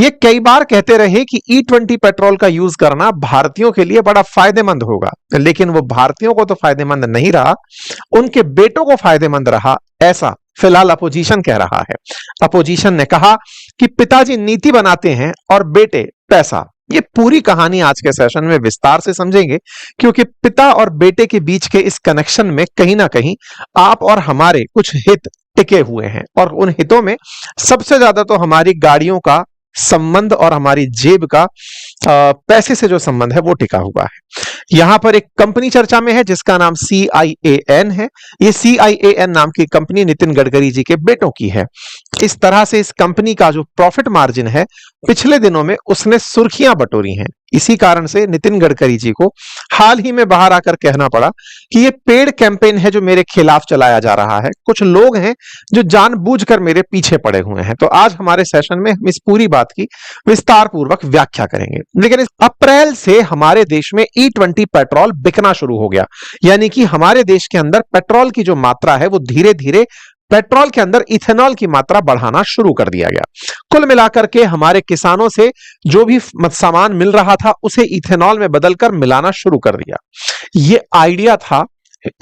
ये कई बार कहते रहे कि E20 पेट्रोल का यूज करना भारतीयों के लिए बड़ा फायदेमंद होगा, लेकिन वो भारतीयों को तो फायदेमंद नहीं रहा, उनके बेटों को फायदेमंद रहा, ऐसा फिलहाल अपोजिशन कह रहा है। अपोजिशन ने कहा कि पिताजी नीति बनाते हैं और बेटे पैसा। ये पूरी कहानी आज के सेशन में विस्तार से समझेंगे, क्योंकि पिता और बेटे के बीच के इस कनेक्शन में कहीं ना कहीं आप और हमारे कुछ हित टिके हुए हैं, और उन हितों में सबसे ज्यादा तो हमारी गाड़ियों का संबंध और हमारी जेब का पैसे से जो संबंध है वो टिका हुआ है। यहां पर एक कंपनी चर्चा में है जिसका नाम CIAN है। ये CIAN नाम की कंपनी नितिन गडकरी जी के बेटों की है। इस तरह से इस कंपनी का जो प्रॉफिट मार्जिन है पिछले दिनों में उसने सुर्खियां बटोरी हैं। इसी कारण से नितिन गडकरी जी को हाल ही में बाहर आकर कहना पड़ा कि ये पेड कैंपेन है जो मेरे खिलाफ चलाया जा रहा है, कुछ लोग हैं जो जानबूझकर मेरे पीछे पड़े हुए हैं। तो आज हमारे सेशन में हम इस पूरी बात की विस्तार पूर्वक व्याख्या करेंगे। लेकिन इस अप्रैल से हमारे देश में E20 पेट्रोल बिकना शुरू हो गया, यानी कि हमारे देश के अंदर पेट्रोल की जो मात्रा है वो धीरे धीरे पेट्रोल के अंदर इथेनॉल की मात्रा बढ़ाना शुरू कर दिया गया। कुल मिलाकर के हमारे किसानों से जो भी सामान मिल रहा था उसे इथेनॉल में बदलकर मिलाना शुरू कर दिया। ये आइडिया था,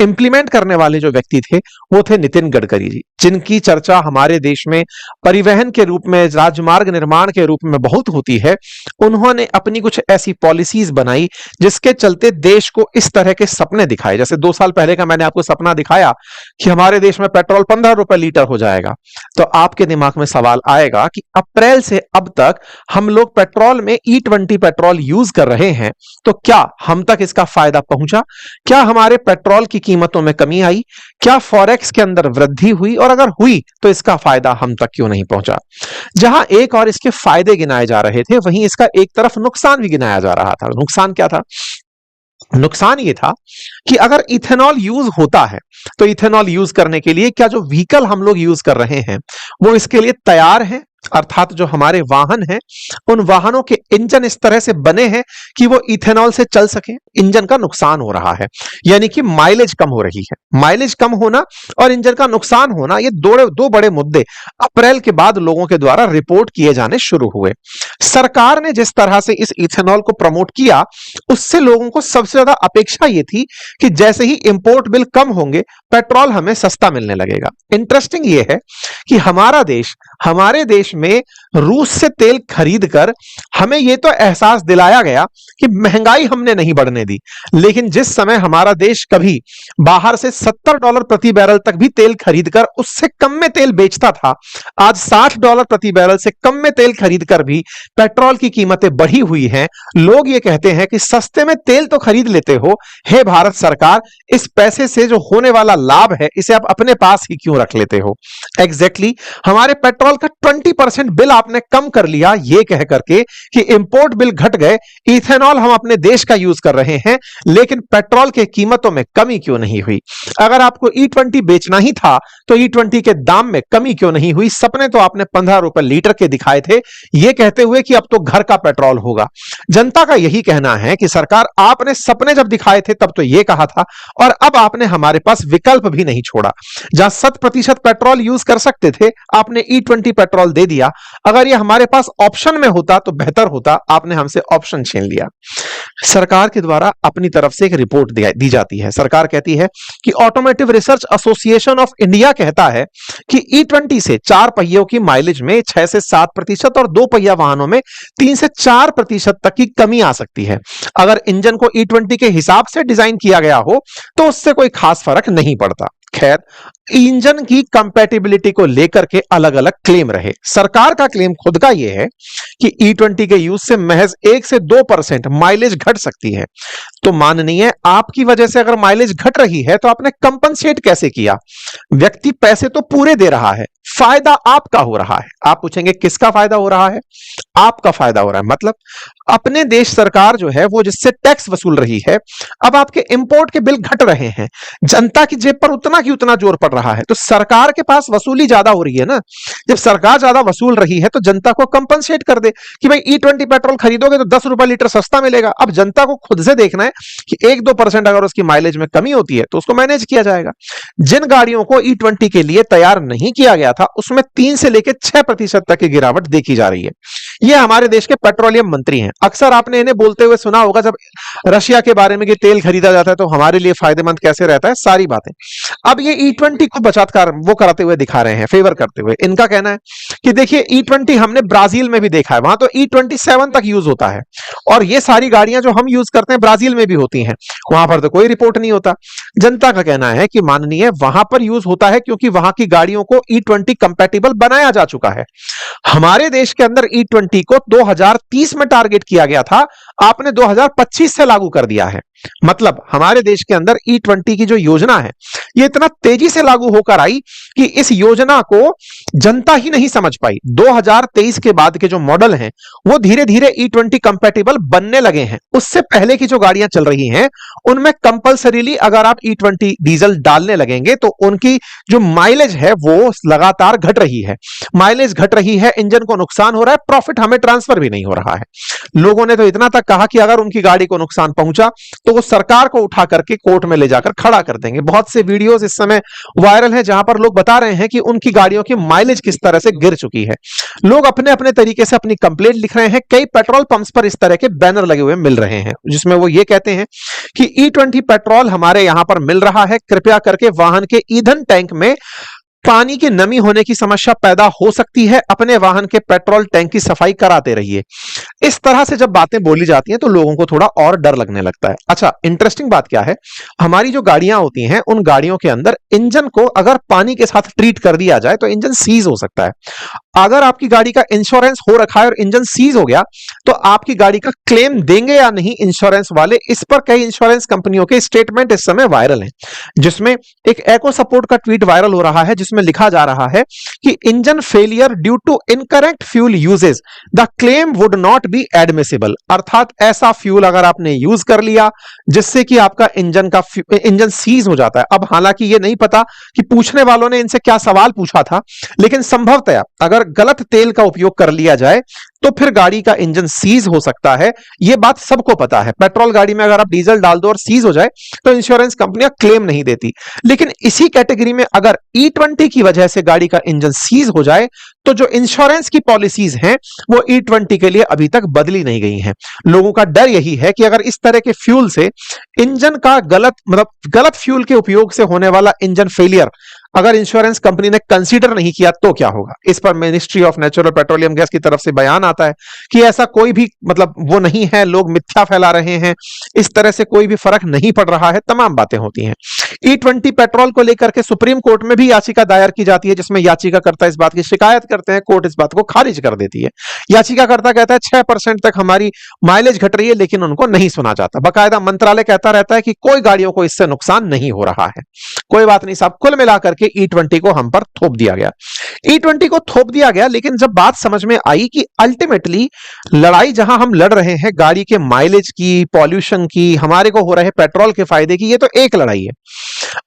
इंप्लीमेंट करने वाले जो व्यक्ति थे वो थे नितिन गडकरी जी, जिनकी चर्चा हमारे देश में परिवहन के रूप में, राजमार्ग निर्माण के रूप में बहुत होती है। उन्होंने अपनी कुछ ऐसी पॉलिसीज बनाई जिसके चलते देश को इस तरह के सपने दिखाए। जैसे 2 साल पहले का मैंने आपको सपना दिखाया कि हमारे देश में पेट्रोल 15 रुपए लीटर हो जाएगा, तो आपके दिमाग में सवाल आएगा कि अप्रैल से अब तक हम लोग पेट्रोल में E20 पेट्रोल यूज कर रहे हैं, तो क्या हम तक इसका फायदा पहुंचा? क्या हमारे पेट्रोल की कीमतों में कमी आई? क्या फॉरेक्स के अंदर वृद्धि हुई? और अगर हुई तो इसका फायदा हम तक क्यों नहीं पहुंचा? जहां एक और इसके फायदे गिनाए जा रहे थे, वहीं इसका एक तरफ नुकसान भी गिनाया जा रहा था। नुकसान क्या था? नुकसान ये था कि अगर इथेनॉल यूज होता है तो इथेनॉल यूज करने के लिए क्या जो व्हीकल हम लोग यूज कर रहे हैं वो इसके लिए तैयार है? अर्थात जो हमारे वाहन हैं उन वाहनों के इंजन इस तरह से बने हैं कि वो इथेनॉल से चल सके? इंजन का नुकसान हो रहा है, यानी कि माइलेज कम हो रही है। माइलेज कम होना और इंजन का नुकसान होना, ये दो बड़े मुद्दे अप्रैल के बाद लोगों के द्वारा रिपोर्ट किए जाने शुरू हुए। सरकार ने जिस तरह से इस इथेनॉल को प्रमोट किया उससे लोगों को सबसे ज्यादा अपेक्षा ये थी कि जैसे ही इंपोर्ट बिल कम होंगे पेट्रोल हमें सस्ता मिलने लगेगा। इंटरेस्टिंग ये है कि हमारे देश में रूस से तेल खरीदकर हमें यह तो एहसास दिलाया गया कि महंगाई हमने नहीं बढ़ने दी, लेकिन जिस समय हमारा देश कभी बाहर से $70 प्रति बैरल तक भी तेल खरीदकर उससे कम में तेल बेचता था, आज $60 प्रति बैरल से कम में तेल खरीदकर भी पेट्रोल की कीमतें बढ़ी हुई हैं। लोग ये कहते हैं कि सस्ते में तेल तो खरीद लेते हो, हे भारत सरकार, इस पैसे से जो होने वाला लाभ है इसे आप अपने पास ही क्यों रख लेते हो? एग्जैक्टली हमारे पेट्रोल का 20% बिल आपने कम कर लिया ये कह करके कि इंपोर्ट बिल घट गए, इथेनॉल हम अपने देश का यूज कर रहे हैं, लेकिन पेट्रोल के कीमतों में कमी क्यों नहीं हुई? अगर आपको E20 बेचना ही था तो E20 के दाम में कमी क्यों नहीं हुई? सपने तो आपने 15 रुपए लीटर के दिखाए थे ये कहते हुए कि अब तो घर का पेट्रोल होगा। जनता का यही कहना है कि सरकार आपने सपने जब दिखाए थे तब तो यह कहा था, और अब आपने हमारे पास विकल्प भी नहीं छोड़ा। जहां 100% पेट्रोल यूज कर सकते थे आपने E20 पेट्रोल दे दिया। अगर यह हमारे पास ऑप्शन में होता तो बेहतर होता, आपने हमसे ऑप्शन छीन लिया। सरकार के द्वारा अपनी तरफ से एक रिपोर्ट दी जाती है। सरकार कहती है कि automotive research association of India कहता है कि E20 से 4 पहियों की माइलेज में 6 से 7% और 2 पहिया वाहनों में 3 से 4% तक की कमी आ सकती है। अगर इंजन को E20 के हिसाब से डिजाइन किया गया हो तो उससे कोई खास फर्क नहीं पड़ता। खैर, इंजन की कंपैटिबिलिटी को लेकर के अलग अलग क्लेम रहे। सरकार का क्लेम खुद का यह है कि E20 के यूज से महज 1 से 2% माइलेज घट सकती है। तो माननीय, आपकी वजह से अगर माइलेज घट रही है तो आपने कंपनसेट कैसे किया? व्यक्ति पैसे तो पूरे दे रहा है, फायदा आपका हो रहा है। आप पूछेंगे किसका फायदा हो रहा है? आपका फायदा हो रहा है। मतलब अपने देश सरकार जो है वो जिससे टैक्स वसूल रही है, अब आपके इंपोर्ट के बिल घट रहे हैं, जनता की जेब पर उतना की उतना जोर पड़ रहा है, तो सरकार के पास वसूली ज्यादा हो रही है ना। जब सरकार ज्यादा वसूल रही है तो जनता को कंपनसेट कर दे कि भाई E20 पेट्रोल खरीदोगे तो 10 रुपए लीटर सस्ता मिलेगा। अब जनता को खुद से देखना है कि 1-2% अगर उसकी माइलेज में कमी होती है तो उसको मैनेज किया जाएगा। जिन गाड़ियों को E20 के लिए तैयार नहीं किया गया था उसमें 3 से लेकर 6% तक की गिरावट देखी जा रही है। ये हमारे देश के पेट्रोलियम मंत्री हैं। अक्सर आपने इन्हें बोलते हुए सुना होगा जब रशिया के बारे में कि तेल खरीदा जाता है तो हमारे लिए फायदेमंद कैसे रहता है, सारी बातें। अब ये E20 को बचातकार वो कराते हुए दिखा रहे हैं, फेवर करते हुए। इनका कहना है कि देखिए E20 हमने ब्राजील में भी देखा है, वहां तो E27 तक यूज होता है और ये सारी गाड़ियां जो हम यूज करते हैं ब्राजील में भी होती हैं, वहां पर तो कोई रिपोर्ट नहीं होता। जनता का कहना है कि माननीय वहां पर यूज होता है क्योंकि वहां की गाड़ियों को E20 कंपैटिबल बनाया जा चुका है। हमारे देश के अंदर E20 को 2030 में टारगेट किया गया था, आपने 2025 से लागू कर दिया है। मतलब हमारे देश के अंदर E20 की जो योजना है ये इतना तेजी से लागू होकर आई कि इस योजना को जनता ही नहीं समझ पाई। 2023 के बाद के जो मॉडल हैं वो धीरे धीरे E20 कंपैटिबल बनने लगे हैं। उससे पहले की जो गाड़ियां चल रही हैं उनमें कंपलसरीली अगर आप E20 डीजल डालने लगेंगे तो उनकी जो माइलेज है वो लगातार घट रही है। माइलेज घट रही है, इंजन को नुकसान हो रहा है, प्रॉफिट हमें ट्रांसफर भी नहीं हो रहा है। लोगों ने तो इतना तक कहा कि अगर उनकी गाड़ी को नुकसान पहुंचा तो वो सरकार को उठा करके कोर्ट में ले जाकर खड़ा कर देंगे। बहुत से वीडियोस इस समय वायरल हैं जहां पर लोग बता रहे हैं कि उनकी गाड़ियों की माइलेज किस तरह से गिर चुकी है। लोग अपने अपने तरीके से अपनी कंप्लेंट लिख रहे हैं। कई पेट्रोल पंप्स पर इस तरह के बैनर लगे हुए मिल रहे हैं जिसमें वो ये कहते हैं कि E20 पेट्रोल हमारे यहां पर मिल रहा है, कृपया करके वाहन के ईंधन टैंक में पानी की नमी होने की समस्या पैदा हो सकती है, अपने वाहन के पेट्रोल टैंक की सफाई कराते रहिए। इस तरह से जब बातें बोली जाती हैं तो लोगों को थोड़ा और डर लगने लगता है। अच्छा, इंटरेस्टिंग बात क्या है, हमारी जो गाड़ियां होती हैं उन गाड़ियों के अंदर इंजन को अगर पानी के साथ ट्रीट कर दिया जाए तो इंजन सीज हो सकता है। अगर आपकी गाड़ी का इंश्योरेंस हो रखा है और इंजन सीज हो गया तो आपकी गाड़ी का क्लेम देंगे या नहीं इंश्योरेंस वाले, इस पर कई इंश्योरेंस कंपनियों के स्टेटमेंट इस समय वायरल हैं। जिसमें एक एको सपोर्ट का ट्वीट वायरल हो रहा है जिसमें लिखा जा रहा है कि engine failure due to incorrect fuel uses the claim would not be admissible. अर्थात ऐसा फ्यूल अगर आपने यूज कर लिया जिससे कि आपका इंजन सीज हो जाता है। अब हालांकि ये नहीं पता कि पूछने वालों ने इनसे क्या सवाल पूछा था, लेकिन संभवतः अगर गलत तेल का उपयोग कर लिया जाए तो फिर गाड़ी का इंजन सीज हो सकता है। यह बात सबको पता है। पेट्रोल गाड़ी में अगर आप डीजल डाल दो और सीज हो जाए तो इंश्योरेंस कंपनियां क्लेम नहीं देती, लेकिन इसी कैटेगरी में अगर E20 की वजह से गाड़ी का इंजन सीज हो जाए तो जो इंश्योरेंस की पॉलिसीज हैं वो E20 के लिए अभी तक बदली नहीं गई हैं। लोगों का डर यही है कि अगर इस तरह के फ्यूल से इंजन का गलत फ्यूल के उपयोग से होने वाला इंजन फेलियर अगर इंश्योरेंस कंपनी ने कंसीडर नहीं किया तो क्या होगा। इस पर ministry of natural petroleum gas की तरफ से बयान आता है कि ऐसा कोई भी वो नहीं है, लोग मिथ्या फैला रहे हैं, इस तरह से कोई भी फर्क नहीं पड़ रहा है, तमाम बातें होती हैं। E20 पेट्रोल को लेकर के सुप्रीम कोर्ट में भी याचिका दायर की जाती है जिसमें याचिकाकर्ता इस बात की शिकायत करते हैं, कोर्ट इस बात को खारिज कर देती है। याचिकाकर्ता कहता है 6% तक हमारी माइलेज घट रही है, लेकिन उनको नहीं सुना जाता। बाकायदा मंत्रालय कहता रहता है कि कोई गाड़ियों को इससे नुकसान नहीं हो रहा है। कोई बात नहीं साहब, कुल मिलाकर के E20 को हम पर थोप दिया गया। E20 को थोप दिया गया, लेकिन जब बात समझ में आई कि अल्टीमेटली लड़ाई जहां हम लड़ रहे हैं गाड़ी के माइलेज की, पॉल्यूशन की, हमारे को हो रहे पेट्रोल के फायदे की, ये तो एक लड़ाई है।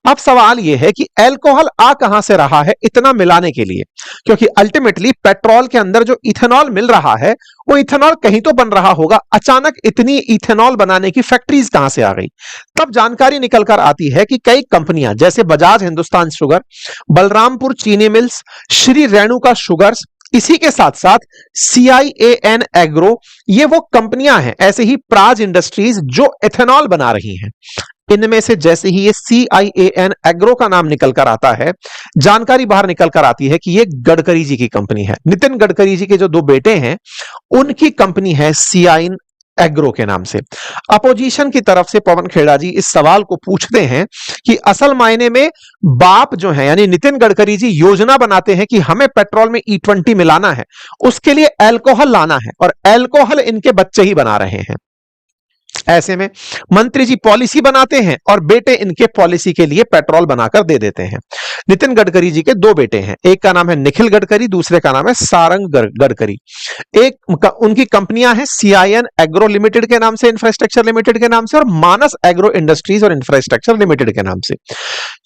अब सवाल यह है कि अल्कोहल आ कहां से रहा है इतना मिलाने के लिए, क्योंकि अल्टीमेटली पेट्रोल के अंदर जो इथेनॉल मिल रहा है वो इथेनॉल कहीं तो बन रहा होगा। अचानक इतनी इथेनॉल बनाने की फैक्ट्रीज कहां से आ गई? तब जानकारी निकल कर आती है कि कई कंपनियां जैसे बजाज हिंदुस्तान शुगर, बलरामपुर चीनी मिल्स, श्री रेणुका शुगर्स, इसी के साथ साथ CIAN एग्रो, ये वो कंपनियां हैं, ऐसे ही प्राज इंडस्ट्रीज जो एथेनॉल बना रही हैं। इनमें से जैसे ही ये CIAN एग्रो का नाम निकल कर आता है, जानकारी बाहर निकल कर आती है कि ये गडकरी जी की कंपनी है। नितिन गडकरी जी के जो 2 बेटे हैं उनकी कंपनी है CIAN एग्रो के नाम से। अपोजिशन की तरफ से पवन खेड़ा जी इस सवाल को पूछते हैं कि असल मायने में बाप जो है यानी नितिन गडकरी जी योजना बनाते हैं कि हमें पेट्रोल में E20 मिलाना है, उसके लिए अल्कोहल लाना है, और अल्कोहल इनके बच्चे ही बना रहे हैं। ऐसे में मंत्री जी पॉलिसी बनाते हैं और बेटे इनके पॉलिसी के लिए पेट्रोल बनाकर दे देते हैं। नितिन गडकरी जी के दो बेटे हैं, एक का नाम है निखिल गडकरी, दूसरे का नाम है सारंग गडकरी। उनकी कंपनियां हैं CIN एग्रो लिमिटेड के नाम से, इंफ्रास्ट्रक्चर लिमिटेड के नाम से, और मानस एग्रो इंडस्ट्रीज और इंफ्रास्ट्रक्चर लिमिटेड के नाम से।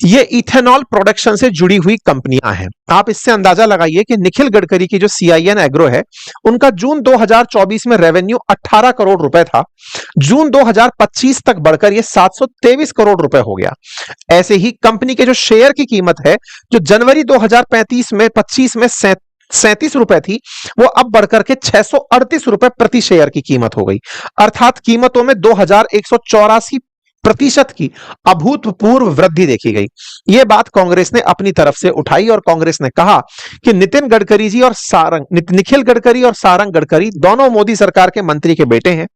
ये इथेनॉल प्रोडक्शन से जुड़ी हुई कंपनियां हैं। आप इससे अंदाजा लगाइए कि निखिल गडकरी की जो CIN एग्रो है, उनका जून 2024 में रेवेन्यू 18 करोड़ रुपए था, जून 2025 तक बढ़कर यह 723 करोड़ रुपए हो गया। ऐसे ही कंपनी के जो शेयर की कीमत है, जो जनवरी 2025 में 37 रुपए थी, वो अब बढ़कर के 638 रुपए प्रति शेयर की कीमत हो गई। अर्थात कीमतों में 2184% की अभूतपूर्व वृद्धि देखी गई। यह बात कांग्रेस ने अपनी तरफ से उठाई और कांग्रेस ने कहा कि नितिन गडकरी जी और निखिल गडकरी और सारंग गडकरी दोनों मोदी सरकार के मंत्री के बेटे हैं।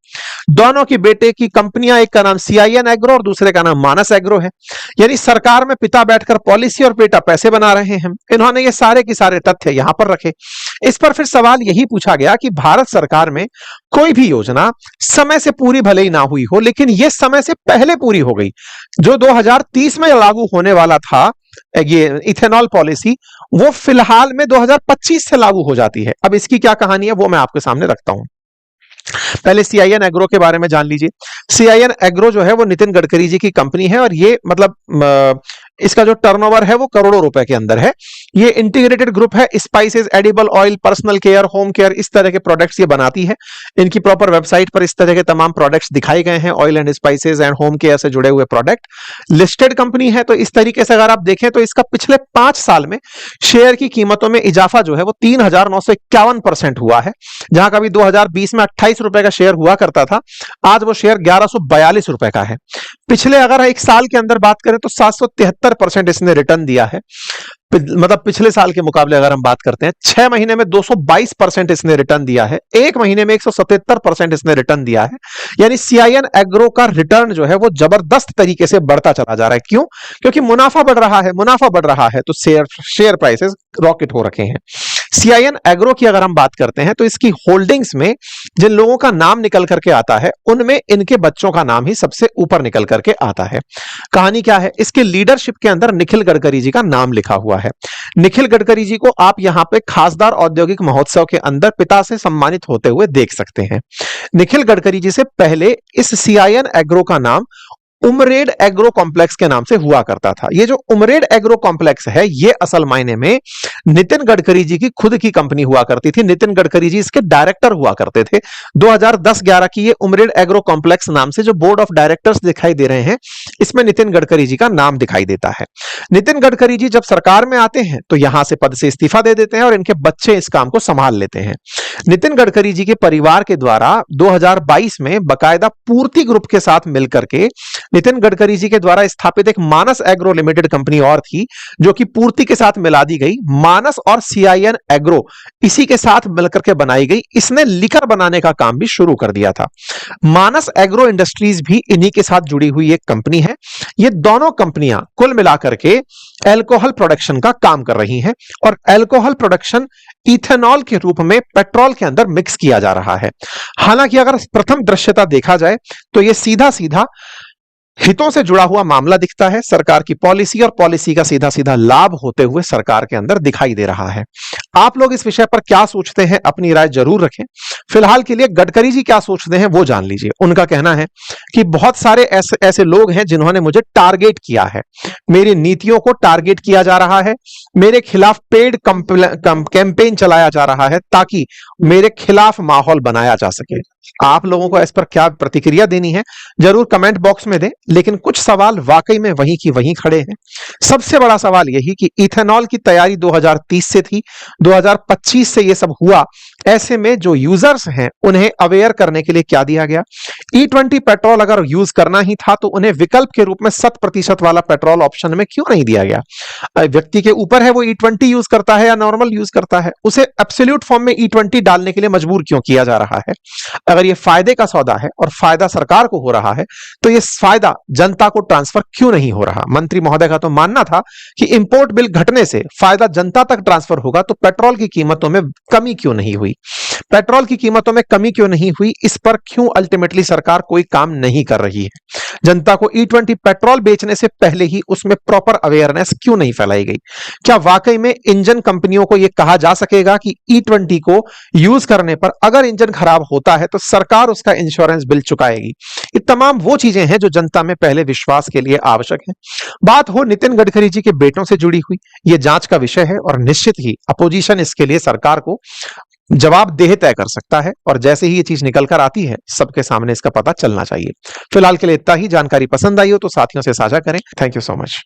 दोनों के बेटे की कंपनियां, एक का नाम CIN एग्रो और दूसरे का नाम मानस एग्रो है। यानी सरकार में पिता बैठकर पॉलिसी और बेटा पैसे बना रहे हैं। इन्होंने ये सारे के सारे तथ्य यहां पर रखे। इस पर फिर सवाल यही पूछा गया कि भारत सरकार में कोई भी योजना समय से पूरी भले ही ना हुई हो, लेकिन यह समय से पहले पूरी हो गई। जो 2030 में लागू होने वाला था ये इथेनॉल पॉलिसी, वो फिलहाल में 2025 से लागू हो जाती है। अब इसकी क्या कहानी है वो मैं आपके सामने रखता हूं। पहले CIN एग्रो के बारे में जान लीजिए। CIN एग्रो जो है वो नितिन गडकरी जी की कंपनी है और ये मतलब इसका जो टर्नओवर है वो करोड़ों रुपए के अंदर है। ये इंटीग्रेटेड ग्रुप है, spices, edible oil, personal care, home care, इस तरह के प्रोडक्ट्स ये बनाती है। इनकी प्रॉपर वेबसाइट पर इस तरह के तमाम प्रोडक्ट्स दिखाए गए हैं, oil and spices and home care से जुड़े हुए प्रोडक्ट। लिस्टेड कंपनी है, तो इस तरीके से अगर आप देखें तो इसका पिछले 5 साल में शेयर की कीमतों में इजाफा जो है वो 3951% हुआ है। जहां कभी 2020 में 28 रुपए का शेयर हुआ करता था, आज वो शेयर 1142 रुपए का है। पिछले अगर एक साल के अंदर बात करें तो 773% इसने रिटर्न दिया है। मतलब पिछले साल के मुकाबले अगर हम बात करते हैं, 6 महीने में 222% इसने रिटर्न दिया है, एक महीने में 177% इसने रिटर्न दिया है। यानी CIN एग्रो का रिटर्न जो है वो जबरदस्त तरीके से बढ़ता चला जा रहा है। क्यों? क्योंकि मुनाफा बढ़ रहा है, मुनाफा बढ़ रहा है तो शेयर प्राइसेस रॉकेट हो रखे हैं। CIN एग्रो की अगर हम बात करते हैं तो इसकी होल्डिंग्स में जिन लोगों का नाम निकल करके आता है, उनमें इनके बच्चों का नाम ही सबसे ऊपर निकल करके आता है। कहानी क्या है? इसके लीडरशिप के अंदर निखिल गडकरी जी का नाम लिखा हुआ है। निखिल गडकरी जी को आप यहां पे खासदार औद्योगिक महोत्सव के अंदर पिता से सम्मानित होते हुए देख सकते हैं। निखिल गडकरी जी से पहले इस CIN एग्रो का नाम उमरेड एग्रो कॉम्प्लेक्स के नाम से हुआ करता था। ये जो उमरेड एग्रो कॉम्प्लेक्स है, ये असल मायने में नितिन गडकरी जी की खुद की कंपनी हुआ करती थी। नितिन गडकरी जी इसके डायरेक्टर हुआ करते थे। 2010-11 की ये उमरेड एग्रो कॉम्प्लेक्स नाम से जो बोर्ड ऑफ डायरेक्टर्स दिखाई दे रहे हैं, इसमें नितिन गडकरी जी का नाम दिखाई देता है। नितिन गडकरी जी जब सरकार में आते हैं तो यहां से पद से इस्तीफा दे देते हैं और इनके बच्चे इस काम को संभाल लेते हैं। नितिन गडकरी जी के परिवार के द्वारा 2022 में बकायदा पूर्ति ग्रुप के साथ मिलकर के नितिन गडकरी जी के द्वारा स्थापित एक मानस एग्रो लिमिटेड कंपनी और थी, जो कि पूर्ति के साथ मिला दी गई। मानस और CIN एग्रो इसी के साथ मिलकर के बनाई गई। इसने लिकर बनाने का काम भी शुरू कर दिया था। मानस एग्रो इंडस्ट्रीज भी इन्हीं के साथ जुड़ी हुई एक कंपनी है। ये दोनों कंपनियां कुल मिलाकर के अल्कोहल प्रोडक्शन का काम कर रही हैं और अल्कोहल प्रोडक्शन इथेनॉल के रूप में पेट्रोल के अंदर मिक्स किया जा रहा है। हालांकि अगर प्रथम दृश्यता देखा जाए तो यह सीधा सीधा हितों से जुड़ा हुआ मामला दिखता है। सरकार की पॉलिसी और पॉलिसी का सीधा सीधा लाभ होते हुए सरकार के अंदर दिखाई दे रहा है। आप लोग इस विषय पर क्या सोचते हैं, अपनी राय जरूर रखें। फिलहाल के लिए गडकरी जी क्या सोचते हैं वो जान लीजिए। उनका कहना है कि बहुत सारे ऐसे लोग हैं जिन्होंने मुझे टारगेट किया है, मेरी नीतियों को टारगेट किया जा रहा है, मेरे खिलाफ पेड कैंपेन चलाया जा रहा है ताकि मेरे खिलाफ माहौल बनाया जा सके। आप लोगों को इस पर क्या प्रतिक्रिया देनी है जरूर कमेंट बॉक्स में दें, लेकिन कुछ सवाल वाकई में वहीं की वहीं खड़े हैं। सबसे बड़ा सवाल यही कि इथेनॉल की तैयारी 2030 से थी, 2025 से यह सब हुआ। ऐसे में जो यूजर्स हैं उन्हें अवेयर करने के लिए क्या दिया गया? E20 पेट्रोल अगर यूज करना ही था तो उन्हें विकल्प के रूप में 100% वाला पेट्रोल ऑप्शन में क्यों नहीं दिया गया? व्यक्ति के ऊपर है वो E20 यूज करता है या नॉर्मल यूज करता है, उसे एब्सोल्यूट फॉर्म में E20 डालने के लिए मजबूर क्यों किया जा रहा है? अगर ये फायदे का सौदा है और फायदा सरकार को हो रहा है तो ये फायदा जनता को ट्रांसफर क्यों नहीं हो रहा? मंत्री महोदय का तो मानना था कि इंपोर्ट बिल घटने से फायदा जनता तक ट्रांसफर होगा, तो पेट्रोल की कीमतों में कमी क्यों नहीं हुई? पेट्रोल की कीमतों में कमी क्यों नहीं हुई, इस पर क्यों अल्टीमेटली सरकार कोई काम नहीं कर रही है। जनता को E20 पेट्रोल बेचने से पहले ही उसमें प्रॉपर अवेयरनेस क्यों नहीं फैलाई गई। क्या वाकई में इंजन कंपनियों को यह कहा जा सकेगा कि E20 को यूज करने पर अगर इंजन खराब होता है तो सरकार उसका इंश्योरेंस बिल चुकाएगी। ये तमाम वो चीजें हैं जो जनता में पहले विश्वास के लिए आवश्यक है। बात हो नितिन गडकरी जी के बेटों से जुड़ी हुई, यह जांच का विषय है और निश्चित ही अपोजिशन इसके लिए सरकार को जवाबदेह तय कर सकता है, और जैसे ही ये चीज निकल कर आती है सबके सामने इसका पता चलना चाहिए। फिलहाल के लिए इतना ही। जानकारी पसंद आई हो तो साथियों से साझा करें। Thank you so much.